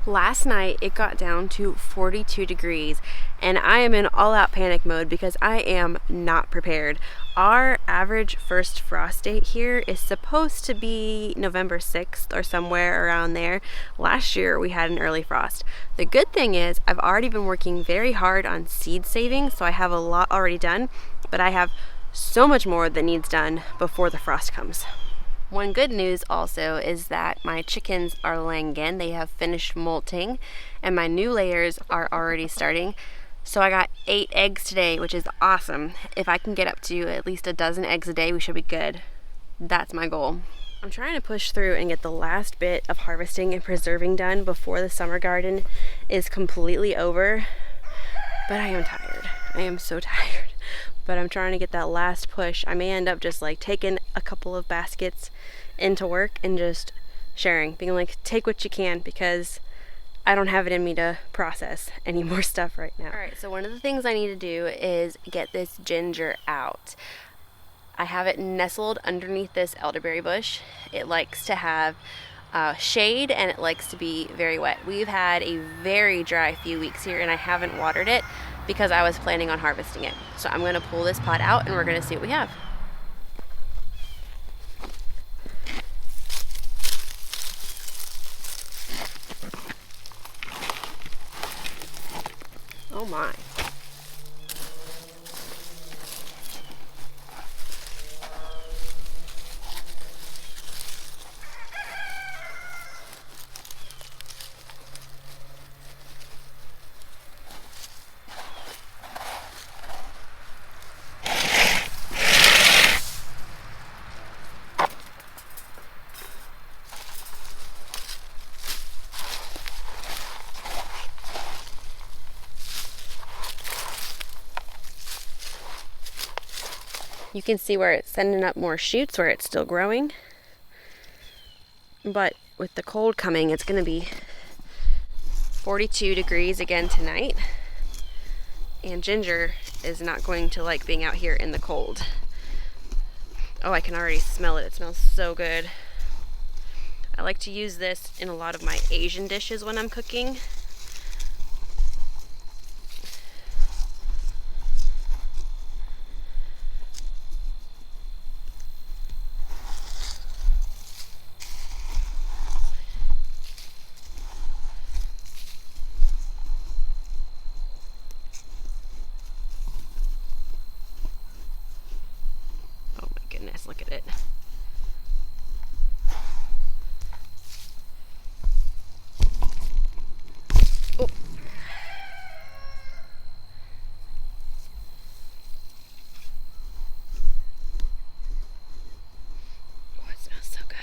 Last night it got down to 42 degrees and I am in all-out panic mode because I am not prepared. Our average first frost date here is supposed to be November 6th or somewhere around there. Last year we had an early frost. The good thing is I've already been working very hard on seed saving, so I have a lot already done, but I have so much more that needs done before the frost comes. One good news also is that my chickens are laying again. They have finished molting and my new layers are already starting. So I got 8 eggs today, which is awesome. If I can get up to at least a dozen eggs a day, we should be good. That's my goal. I'm trying to push through and get the last bit of harvesting and preserving done before the summer garden is completely over. But I am tired. I am so tired. But I'm trying to get that last push. I may end up just like taking a couple of baskets into work and just sharing, being like, take what you can, because I don't have it in me to process any more stuff right now. All right, so one of the things I need to do is get this ginger out. I have it nestled underneath this elderberry bush. It likes to have shade and it likes to be very wet. We've had a very dry few weeks here and I haven't watered it because I was planning on harvesting it. So I'm gonna pull this pot out and we're gonna see what we have. Oh my. You can see where it's sending up more shoots where it's still growing. But with the cold coming, it's gonna be 42 degrees again tonight. And ginger is not going to like being out here in the cold. Oh, I can already smell it. It smells so good. I like to use this in a lot of my Asian dishes when I'm cooking. Look at it. Oh. Oh, it smells so good.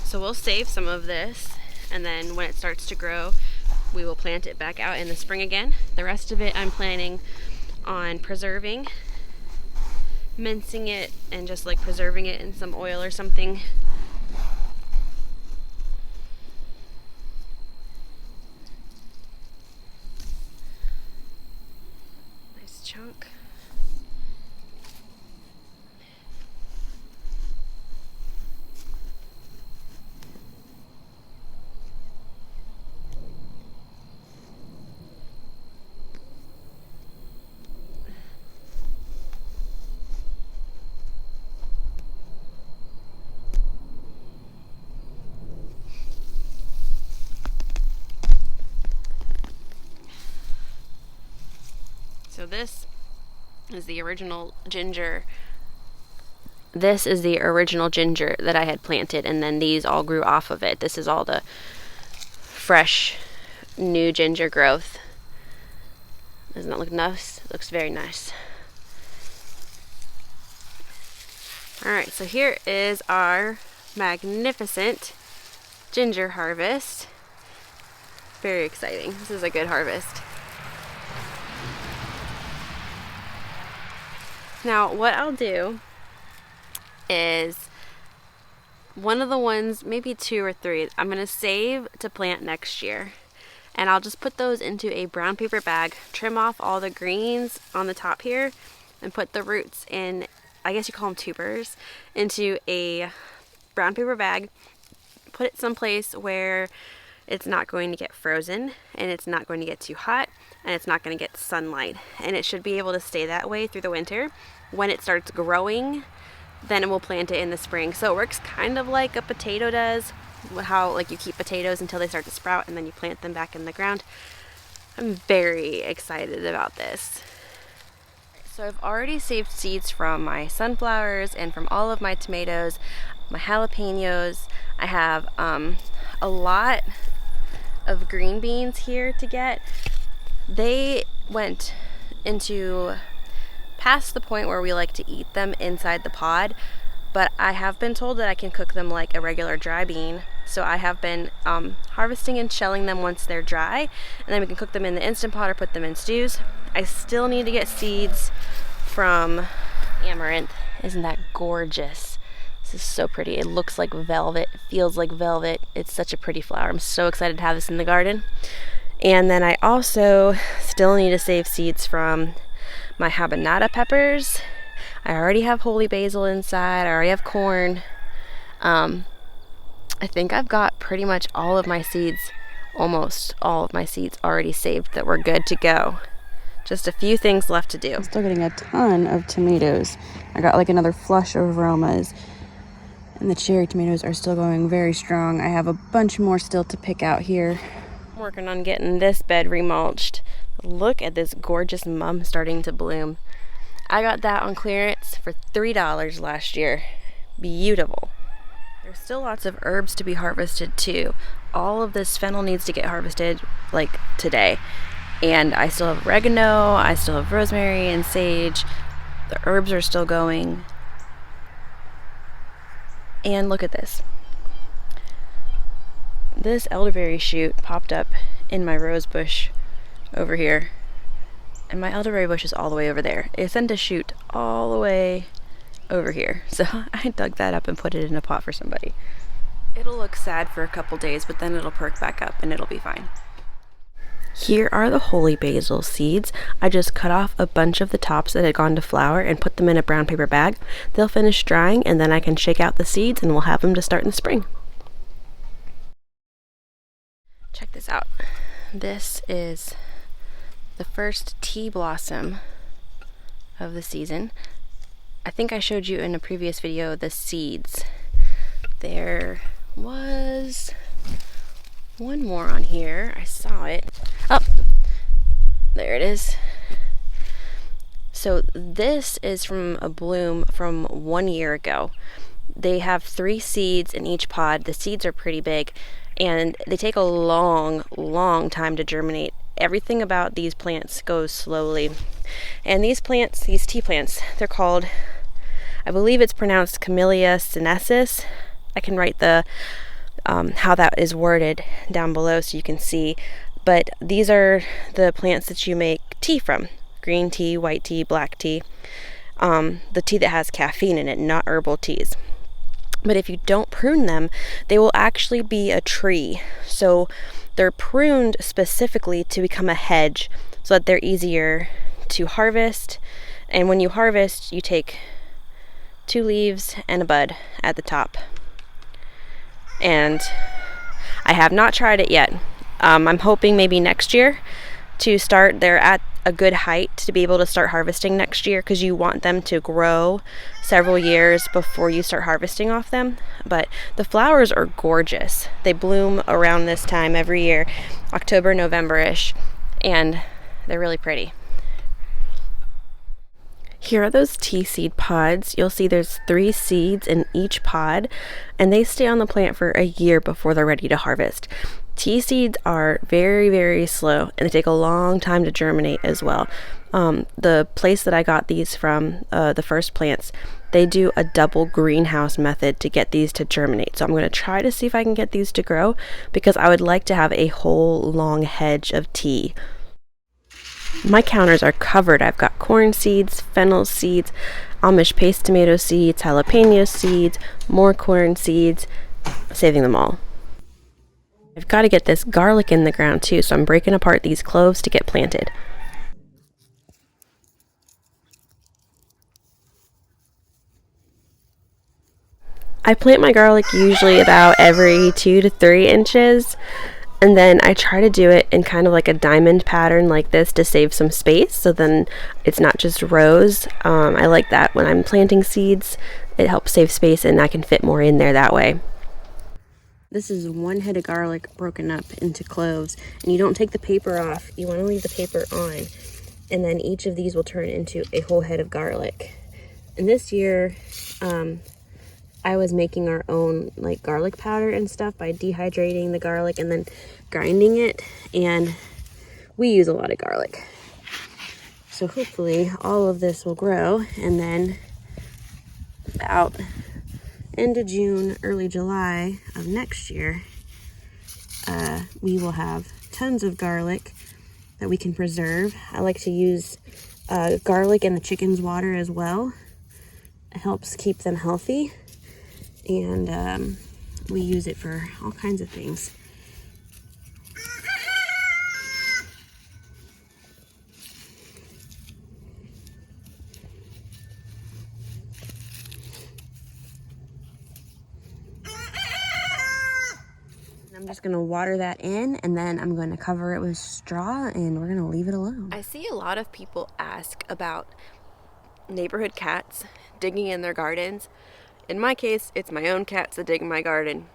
So we'll save some of this, and then when it starts to grow, we will plant it back out in the spring again. The rest of it I'm planning on preserving, mincing it, and just like preserving it in some oil or something. Nice chunk. So this is the original ginger. This is the original ginger that I had planted, and then these all grew off of it. This is all the fresh, new ginger growth. Doesn't that look nice? It looks very nice. All right, so here is our magnificent ginger harvest. Very exciting. This is a good harvest. Now, what I'll do is one of the ones, maybe 2 or 3, I'm going to save to plant next year. And I'll just put those into a brown paper bag, trim off all the greens on the top here, and put the roots in, I guess you call them tubers, into a brown paper bag. Put it someplace where it's not going to get frozen and it's not going to get too hot and it's not going to get sunlight, and it should be able to stay that way through the winter. When it starts growing, then we'll plant it in the spring. So it works kind of like a potato does, how like you keep potatoes until they start to sprout and then you plant them back in the ground. I'm very excited about this. So I've already saved seeds from my sunflowers and from all of my tomatoes, my jalapenos. I have a lot of green beans here to get. They went into past the point where we like to eat them inside the pod, but I have been told that I can cook them like a regular dry bean. So I have been harvesting and shelling them once they're dry, and then we can cook them in the Instant Pot or put them in stews. I still need to get seeds from amaranth. Isn't that gorgeous? This is so pretty. It looks like velvet, it feels like velvet. It's such a pretty flower. I'm so excited to have this in the garden. And then I also still need to save seeds from my habanada peppers. I already have holy basil inside. I already have corn. I think I've got pretty much all of my seeds, almost all of my seeds already saved that we're good to go. Just a few things left to do. I'm still getting a ton of tomatoes. I got like another flush of aromas, and the cherry tomatoes are still going very strong. I have a bunch more still to pick out here. I'm working on getting this bed remulched. Look at this gorgeous mum starting to bloom. I got that on clearance for $3 last year. Beautiful. There's still lots of herbs to be harvested too. All of this fennel needs to get harvested like today. And I still have oregano, I still have rosemary and sage. The herbs are still going. And look at this. This elderberry shoot popped up in my rose bush over here. And my elderberry bush is all the way over there. It sent a shoot all the way over here. So I dug that up and put it in a pot for somebody. It'll look sad for a couple days, but then it'll perk back up and it'll be fine. Here are the holy basil seeds. I just cut off a bunch of the tops that had gone to flower and put them in a brown paper bag. They'll finish drying and then I can shake out the seeds and we'll have them to start in the spring. Check this out. This is the first tea blossom of the season. I think I showed you in a previous video the seeds. There was one more on here. I saw it. Oh, there it is. So this is from a bloom from 1 year ago. They have 3 seeds in each pod. The seeds are pretty big and they take a long time to germinate. Everything about these plants goes slowly. And these plants, these tea plants, they're called, I believe it's pronounced camellia sinensis. I can write the how that is worded down below so you can see. But these are the plants that you make tea from. Green tea, white tea, black tea. The tea that has caffeine in it, not herbal teas. But if you don't prune them, they will actually be a tree. So they're pruned specifically to become a hedge so that they're easier to harvest. And when you harvest, you take 2 leaves and a bud at the top. And I have not tried it yet. I'm hoping maybe next year to start. They're at a good height to be able to start harvesting next year because you want them to grow several years before you start harvesting off them. But the flowers are gorgeous. They bloom around this time every year, October, November-ish, and they're really pretty. Here are those tea seed pods. You'll see there's 3 seeds in each pod, and they stay on the plant for a year before they're ready to harvest. Tea seeds are very slow, and they take a long time to germinate as well. The place that I got these from, the first plants, they do a double greenhouse method to get these to germinate. So I'm going to try to see if I can get these to grow because I would like to have a whole long hedge of tea. My counters are covered. I've got corn seeds, fennel seeds, Amish paste tomato seeds, jalapeno seeds, more corn seeds, saving them all. I've got to get this garlic in the ground too, so I'm breaking apart these cloves to get planted. I plant my garlic usually about every 2 to 3 inches, and then I try to do it in kind of like a diamond pattern like this to save some space, so then it's not just rows. I like that when I'm planting seeds. It helps save space and I can fit more in there that way. This is one head of garlic broken up into cloves, and you don't take the paper off. You want to leave the paper on, and then each of these will turn into a whole head of garlic. And this year, I was making our own like garlic powder and stuff by dehydrating the garlic and then grinding it, and we use a lot of garlic. So hopefully all of this will grow, and then about end of June, early July of next year, we will have tons of garlic that we can preserve. I like to use garlic in the chicken's water as well. It helps keep them healthy. And we use it for all kinds of things. I'm just gonna water that in, and then I'm gonna cover it with straw, and we're gonna leave it alone. I see a lot of people ask about neighborhood cats digging in their gardens. In my case, it's my own cats that dig in my garden.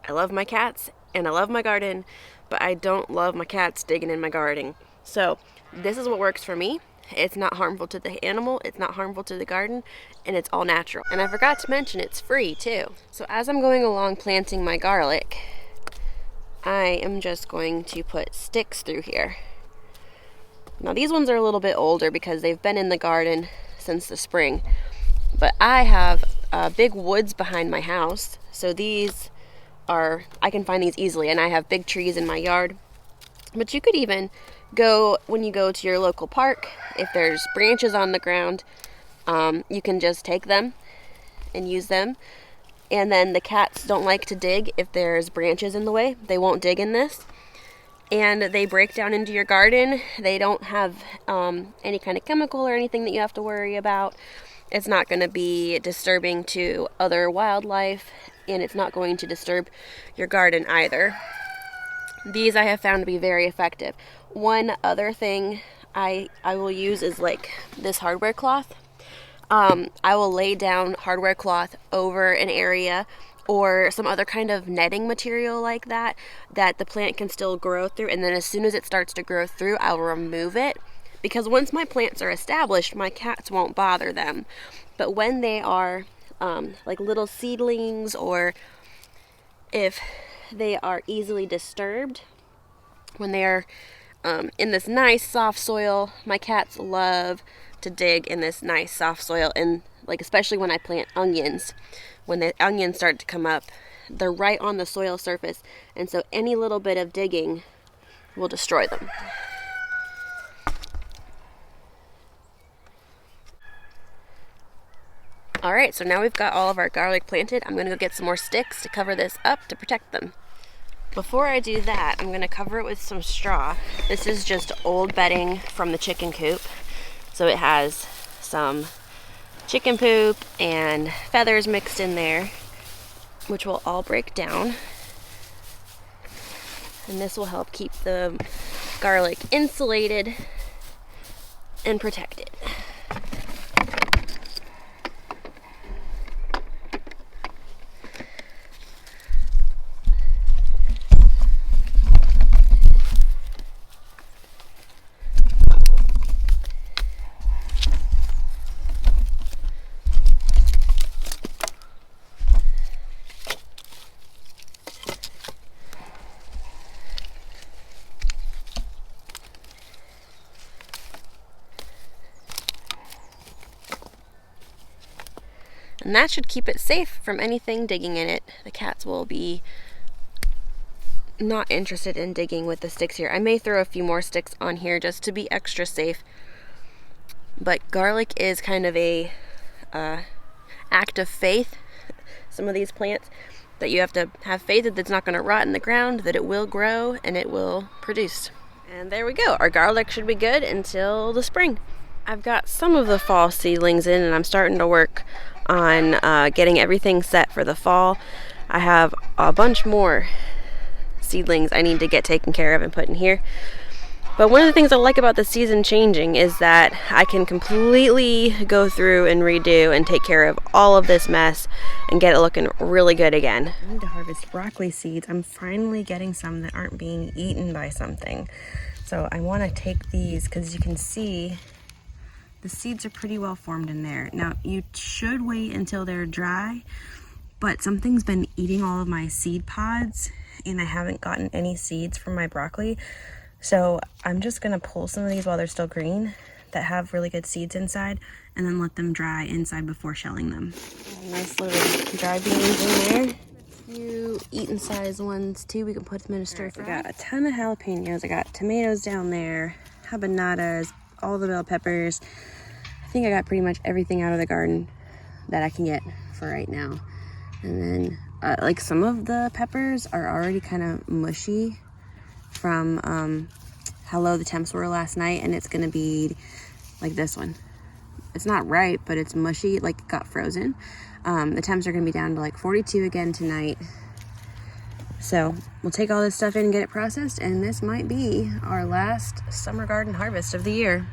I love my cats and I love my garden, but I don't love my cats digging in my garden. So this is what works for me. It's not harmful to the animal, it's not harmful to the garden, and it's all natural. And I forgot to mention it's free too. So as I'm going along planting my garlic, I am just going to put sticks through here. Now these ones are a little bit older because they've been in the garden since the spring, but I have big woods behind my house, so these are, I can find these easily, and I have big trees in my yard. But you could even go, when you go to your local park, if there's branches on the ground, you can just take them and use them. And then the cats don't like to dig if there's branches in the way. They won't dig in this. And they break down into your garden. They don't have any kind of chemical or anything that you have to worry about. It's not going to be disturbing to other wildlife, and it's not going to disturb your garden either. These I have found to be very effective. One other thing I will use is like this hardware cloth. I will lay down hardware cloth over an area or some other kind of netting material like that the plant can still grow through, and then as soon as it starts to grow through, I'll remove it. Because once my plants are established, my cats won't bother them. But when they are like little seedlings, or if they are easily disturbed, when they are in this nice soft soil, my cats love to dig in this nice soft soil. And like especially when I plant onions, when the onions start to come up, they're right on the soil surface, and so any little bit of digging will destroy them. Alright, so now we've got all of our garlic planted. I'm going to go get some more sticks to cover this up to protect them. Before I do that, I'm going to cover it with some straw. This is just old bedding from the chicken coop. So it has some chicken poop and feathers mixed in there, which will all break down. And this will help keep the garlic insulated and protected. And that should keep it safe from anything digging in it. The cats will be not interested in digging with the sticks here. I may throw a few more sticks on here just to be extra safe. But garlic is kind of a act of faith. Some of these plants that you have to have faith that it's not going to rot in the ground, that it will grow and it will produce. And there we go. Our garlic should be good until the spring. I've got some of the fall seedlings in, and I'm starting to work on getting everything set for the fall. I have a bunch more seedlings I need to get taken care of and put in here. But one of the things I like about the season changing is that I can completely go through and redo and take care of all of this mess and get it looking really good again. I need to harvest broccoli seeds. I'm finally getting some that aren't being eaten by something. So I want to take these because you can see the seeds are pretty well formed in there. Now you should wait until they're dry, but something's been eating all of my seed pods and I haven't gotten any seeds from my broccoli. So I'm just gonna pull some of these while they're still green that have really good seeds inside and then let them dry inside before shelling them. Nice little dry beans in there. A few eaten size ones too. We can put them in a stir fry. I got a ton of jalapenos. I got tomatoes down there, habanadas, all the bell peppers. I think I got pretty much everything out of the garden that I can get for right now. And then like some of the peppers are already kind of mushy from how low the temps were last night, and it's gonna be like this one. It's not ripe, but it's mushy, like it got frozen. The temps are gonna be down to like 42 again tonight. So we'll take all this stuff in and get it processed, and this might be our last summer garden harvest of the year.